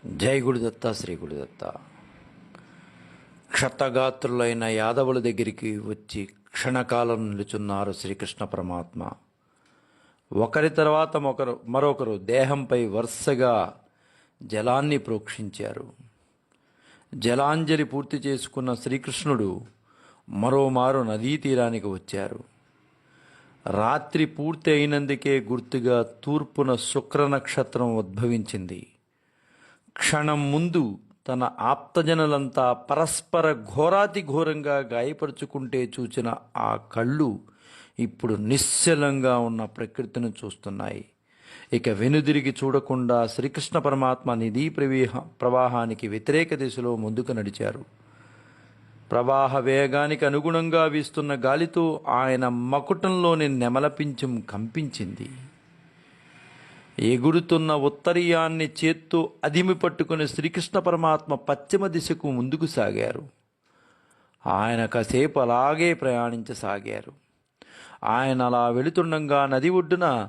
జై గురుదత్త శ్రీ గురుదత్త. క్షతగాత్రులైన యాదవుల దగ్గరికి వచ్చి క్షణకాలం నిలుచున్నారు శ్రీకృష్ణ పరమాత్మ. ఒకరి తర్వాత మరొకరు దేహంపై వరుసగా జలాన్ని ప్రోక్షించారు. జలాంజలి పూర్తి చేసుకున్న శ్రీకృష్ణుడు మరోమారు నదీ తీరానికి వచ్చారు. రాత్రి పూర్తి అయినందుకే గుర్తుగా తూర్పున శుక్ర నక్షత్రం ఉద్భవించింది. క్షణం ముందు తన ఆప్తజనులంతా పరస్పర ఘోరాతి ఘోరంగా గాయపరుచుకుంటే చూచిన ఆ కళ్ళు ఇప్పుడు నిశ్చలంగా ఉన్న ప్రకృతిని చూస్తున్నాయి. ఇక వెనుదిరిగి చూడకుండా శ్రీకృష్ణ పరమాత్మ నిధి ప్రవాహానికి వ్యతిరేక దిశలో ముందుకు నడిచారు. ప్రవాహ వేగానికి అనుగుణంగా వీస్తున్న గాలితో ఆయన మకుటంలోని నెమలపించం కంపించింది. ఎగురుతున్న ఉత్తరీయాన్ని చేత్తో అదిమి పట్టుకుని శ్రీకృష్ణ పరమాత్మ పశ్చిమ దిశకు ముందుకు సాగారు. ఆయన కాసేపు అలాగే ప్రయాణించసాగారు. ఆయన అలా వెళుతుండగా నది ఒడ్డున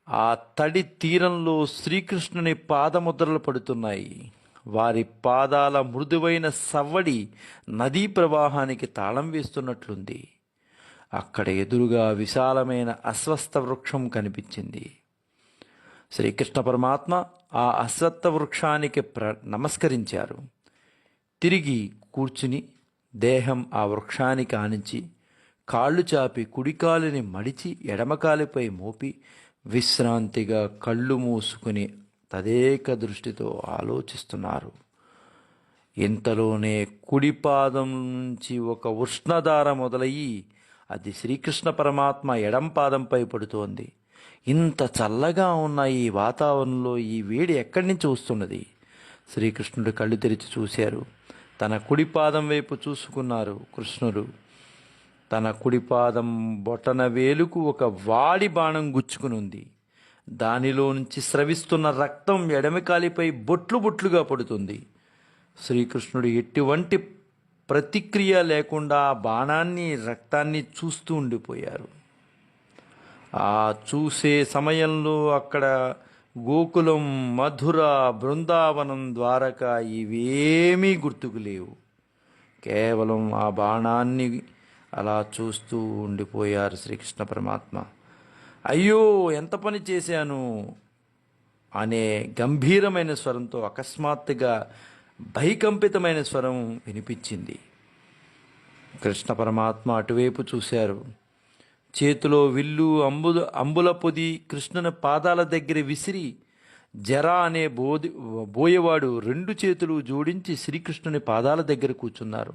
ఆ తడి తీరంలో శ్రీకృష్ణుని పాదముద్రలు పడుతున్నాయి. వారి పాదాల మృదువైన సవ్వడి నదీ ప్రవాహానికి తాళం వేస్తున్నట్లుంది. అక్కడ ఎదురుగా విశాలమైన అశ్వత్థ వృక్షం కనిపించింది. శ్రీకృష్ణ పరమాత్మ ఆ అశ్వత్థ వృక్షానికి నమస్కరించారు. తిరిగి కూర్చుని దేహం ఆ వృక్షానికి ఆనించి కాళ్ళు చాపి కుడికాలుని మడిచి ఎడమకాలిపై మోపి విశ్రాంతిగా కళ్ళు మూసుకుని తదేక దృష్టితో ఆలోచిస్తున్నారు. ఇంతలోనే కుడిపాదం నుంచి ఒక ఉష్ణధార మొదలయ్యి అది శ్రీకృష్ణ పరమాత్మ ఎడం పాదంపై పడుతోంది. ఇంత చల్లగా ఉన్న ఈ వాతావరణంలో ఈ వేడి ఎక్కడి నుంచి వస్తున్నది? శ్రీకృష్ణుడు కళ్ళు తెరిచి చూశారు. తన కుడిపాదం వైపు చూసుకున్నారు. కృష్ణుడు తన కుడిపాదం బొటన వేలుకు ఒక వాడి బాణం గుచ్చుకుని ఉంది. దానిలో నుంచి స్రవిస్తున్న రక్తం ఎడమకాలిపై బొట్లు బొట్లుగా పడుతుంది. శ్రీకృష్ణుడు ఎటువంటి ప్రతిక్రియ లేకుండా బాణాన్ని రక్తాన్ని చూస్తూ ఉండిపోయారు. ఆ చూసే సమయంలో అక్కడ గోకులం, మధుర, బృందావనం, ద్వారక ఇవేమీ గుర్తుకు లేవు. కేవలం ఆ బాణాన్ని అలా చూస్తూ ఉండిపోయారు శ్రీకృష్ణ పరమాత్మ. అయ్యో ఎంత పని చేశాను అనే గంభీరమైన స్వరంతో అకస్మాత్తుగా భయకంపితమైన స్వరం వినిపించింది. కృష్ణ పరమాత్మ అటువైపు చూశారు. చేతిలో విల్లు, అంబుల పొది కృష్ణుని పాదాల దగ్గర విసిరి జరా అనే బోయవాడు రెండు చేతులు జోడించి శ్రీకృష్ణుని పాదాల దగ్గర కూర్చున్నారు.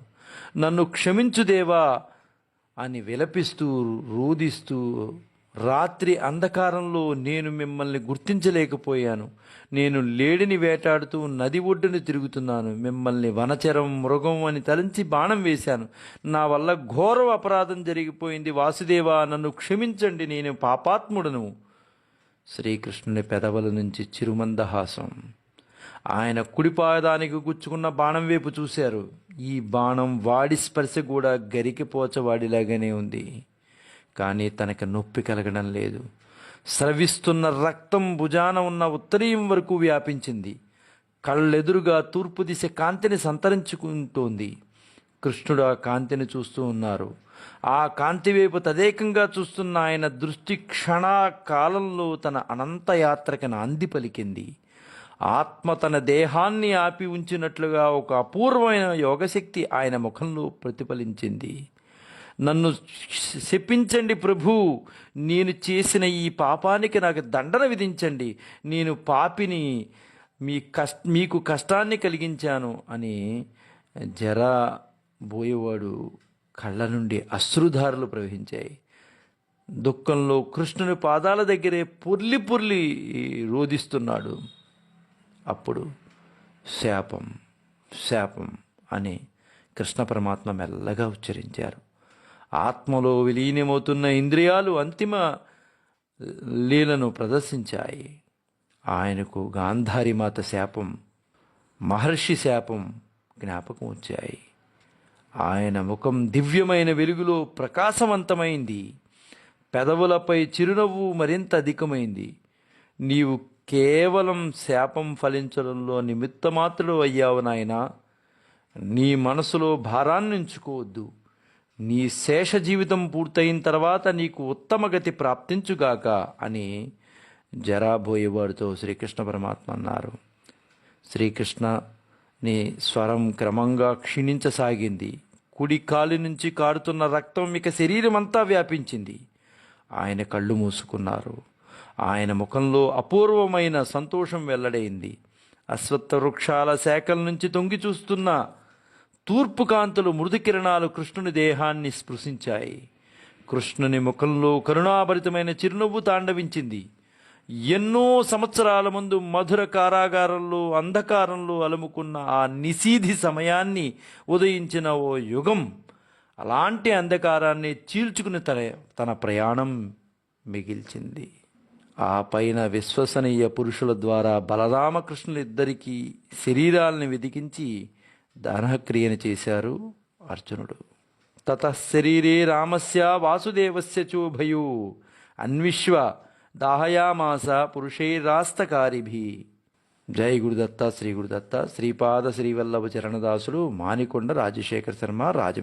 నన్ను క్షమించు దేవా అని విలపిస్తూ రోదిస్తూ, రాత్రి అంధకారంలో నేను మిమ్మల్ని గుర్తించలేకపోయాను. నేను లేడిని వేటాడుతూ నది ఒడ్డును తిరుగుతున్నాను. మిమ్మల్ని వనచరం, మృగం అని తలంచి బాణం వేశాను. నా వల్ల ఘోర అపరాధం జరిగిపోయింది. వాసుదేవా నన్ను క్షమించండి, నేను పాపాత్ముడను. శ్రీకృష్ణుని పెదవుల నుంచి చిరుమందహాసం. ఆయన కుడిపాదానికి గుచ్చుకున్న బాణం వైపు చూశారు. ఈ బాణం వాడి స్పర్శ కూడా గరికిపోచవాడిలాగానే ఉంది. కానీ తనకి నొప్పి కలగడం లేదు. స్రవిస్తున్న రక్తం భుజాన ఉన్న ఉత్తరీయం వరకు వ్యాపించింది. కళ్ళెదురుగా తూర్పు దిశ కాంతిని సంతరించుకుంటోంది. కృష్ణుడు ఆ కాంతిని చూస్తూ ఉన్నారు. ఆ కాంతి వైపు తదేకంగా చూస్తున్న ఆయన దృష్టి క్షణకాలంలో తన అనంత యాత్రకి నాంది పలికింది. ఆత్మ తన దేహాన్ని ఆపి ఉంచినట్లుగా ఒక అపూర్వమైన యోగశక్తి ఆయన ముఖంలో ప్రతిఫలించింది. నన్ను శపించండి ప్రభు, నేను చేసిన ఈ పాపానికి నాకు దండన విధించండి. నేను పాపిని, మీకు కష్టాన్ని కలిగించాను అని జరా బోయేవాడు కళ్ళ నుండి అశ్రుధారలు ప్రవహించాయి. దుఃఖంలో కృష్ణుని పాదాల దగ్గరే పొర్లి పొర్లి రోదిస్తున్నాడు. అప్పుడు శాపం శాపం అని కృష్ణ పరమాత్మ మెల్లగా ఉచ్చరించారు. ఆత్మలో విలీనమవుతున్న ఇంద్రియాలు అంతిమ లీలను ప్రదర్శించాయి. ఆయనకు గాంధారీమాత శాపం, మహర్షి శాపం జ్ఞాపకం వచ్చాయి. ఆయన ముఖం దివ్యమైన వెలుగులో ప్రకాశవంతమైంది. పెదవులపై చిరునవ్వు మరింత అధికమైంది. నీవు కేవలం శాపం ఫలించడంలో నిమిత్తమాత్రుడు అయ్యావు నాయనా. నీ మనసులో భారాన్ని ఉంచుకోవద్దు. నీ శేష జీవితం పూర్తయిన తర్వాత నీకు ఉత్తమ గతి ప్రాప్తించుగాక అని జరాబోయేవాడితో శ్రీకృష్ణ పరమాత్మ అన్నారు. శ్రీకృష్ణని స్వరం క్రమంగా క్షీణించసాగింది. కుడి కాలి నుంచి కారుతున్న రక్తం ఇక శరీరం అంతా వ్యాపించింది. ఆయన కళ్ళు మూసుకున్నారు. ఆయన ముఖంలో అపూర్వమైన సంతోషం వెల్లడైంది. అశ్వత్థ వృక్షాల శాఖల నుంచి తొంగి చూస్తున్న తూర్పు కాంతులు మృదు కిరణాలు కృష్ణుని దేహాన్ని స్పృశించాయి. కృష్ణుని ముఖంలో కరుణాభరితమైన చిరునవ్వు తాండవించింది. ఎన్నో సంవత్సరాల ముందు మధుర కారాగారంలో అంధకారంలో అలుముకున్న ఆ నిశీధి సమయాన్ని ఉదయించిన ఓ యుగం అలాంటి అంధకారాన్ని చీల్చుకుని తన ప్రయాణం మిగిల్చింది. ఆ పైన విశ్వసనీయ పురుషుల ద్వారా బలరామకృష్ణులిద్దరికీ శరీరాలను వెదికించి దహనక్రియను చేశారు అర్జునుడు. తతశరీరే రామస్య వాసుదేవస్య చోభయో అన్విశ్వ దాహయామాస పురుషైరాస్తకారిభి. జై గురుదత్త శ్రీ గురుదత్త. శ్రీపాద శ్రీవల్లభ చరణదాసుడు మానికొండ రాజశేఖర శర్మ రాజ